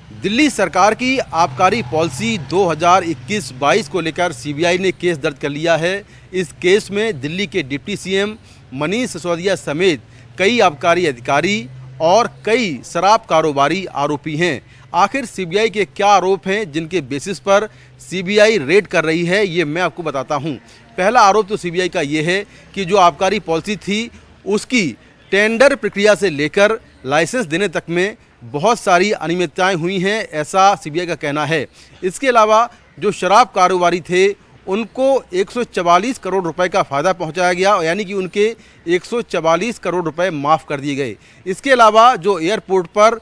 दिल्ली सरकार की आबकारी पॉलिसी 2021-22 को लेकर सीबीआई ने केस दर्ज कर लिया है। इस केस में दिल्ली के डिप्टी सीएम मनीष सिसोदिया समेत कई आबकारी अधिकारी और कई शराब कारोबारी आरोपी हैं। आखिर सीबीआई के क्या आरोप हैं जिनके बेसिस पर सीबीआई रेड कर रही है, ये मैं आपको बताता हूं। पहला आरोप तो सीबीआई का ये है कि जो आबकारी पॉलिसी थी उसकी टेंडर प्रक्रिया से लेकर लाइसेंस देने तक में बहुत सारी अनियमितताएं हुई हैं, ऐसा सीबीआई का कहना है। इसके अलावा जो शराब कारोबारी थे उनको 144 करोड़ रुपए का फ़ायदा पहुंचाया गया, यानी कि उनके 144 करोड़ रुपए माफ़ कर दिए गए। इसके अलावा जो एयरपोर्ट पर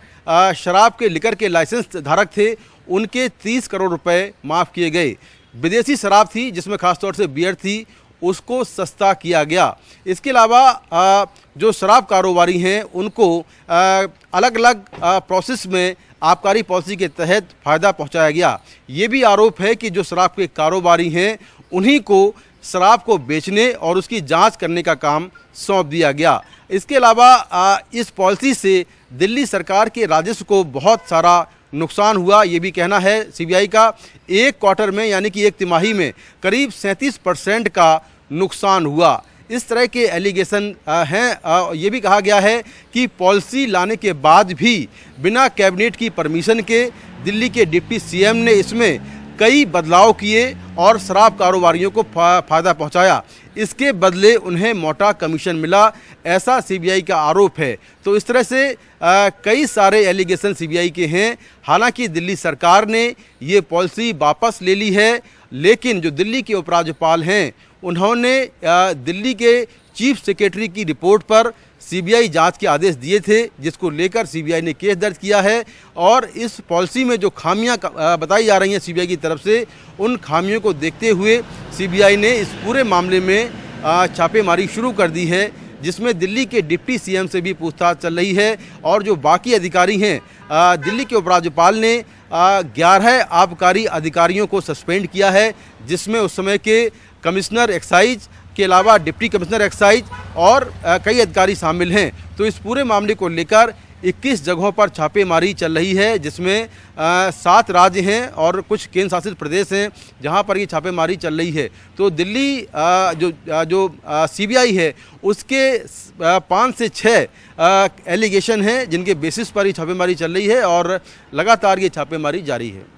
शराब के लिकर के लाइसेंस धारक थे उनके 30 करोड़ रुपए माफ़ किए गए। विदेशी शराब थी जिसमें खासतौर से बियर थी, उसको सस्ता किया गया। इसके अलावा जो शराब कारोबारी हैं उनको अलग अलग प्रोसेस में आबकारी पॉलिसी के तहत फ़ायदा पहुंचाया गया। ये भी आरोप है कि जो शराब के कारोबारी हैं उन्हीं को शराब को बेचने और उसकी जांच करने का काम सौंप दिया गया। इसके अलावा इस पॉलिसी से दिल्ली सरकार के राजस्व को बहुत सारा नुकसान हुआ, ये भी कहना है सीबीआई का। एक क्वार्टर में यानी कि एक तिमाही में करीब 37% का नुकसान हुआ। इस तरह के एलिगेशन हैं। ये भी कहा गया है कि पॉलिसी लाने के बाद भी बिना कैबिनेट की परमिशन के दिल्ली के डिप्टी सीएम ने इसमें कई बदलाव किए और शराब कारोबारियों को फ़ायदा पहुंचाया। इसके बदले उन्हें मोटा कमीशन मिला, ऐसा सीबीआई का आरोप है। तो इस तरह से कई सारे एलिगेशन सीबीआई के हैं। हालांकि दिल्ली सरकार ने ये पॉलिसी वापस ले ली है, लेकिन जो दिल्ली के उपराज्यपाल हैं उन्होंने दिल्ली के चीफ सेक्रेटरी की रिपोर्ट पर सीबीआई जांच के आदेश दिए थे, जिसको लेकर सीबीआई ने केस दर्ज किया है। और इस पॉलिसी में जो खामियां बताई जा रही हैं सीबीआई की तरफ से, उन खामियों को देखते हुए सीबीआई ने इस पूरे मामले में छापेमारी शुरू कर दी है, जिसमें दिल्ली के डिप्टी सीएम से भी पूछताछ चल रही है। और जो बाकी अधिकारी हैं, दिल्ली के उपराज्यपाल ने 11 आबकारी अधिकारियों को सस्पेंड किया है, जिसमें उस समय के कमिश्नर एक्साइज के अलावा डिप्टी कमिश्नर एक्साइज और कई अधिकारी शामिल हैं। तो इस पूरे मामले को लेकर 21 जगहों पर छापेमारी चल रही है, जिसमें 7 राज्य हैं और कुछ केंद्र शासित प्रदेश हैं जहां पर ये छापेमारी चल रही है। तो दिल्ली जो सीबीआई है उसके 5 से 6 एलिगेशन हैं जिनके बेसिस पर ये छापेमारी चल रही है और लगातार ये छापेमारी जारी है।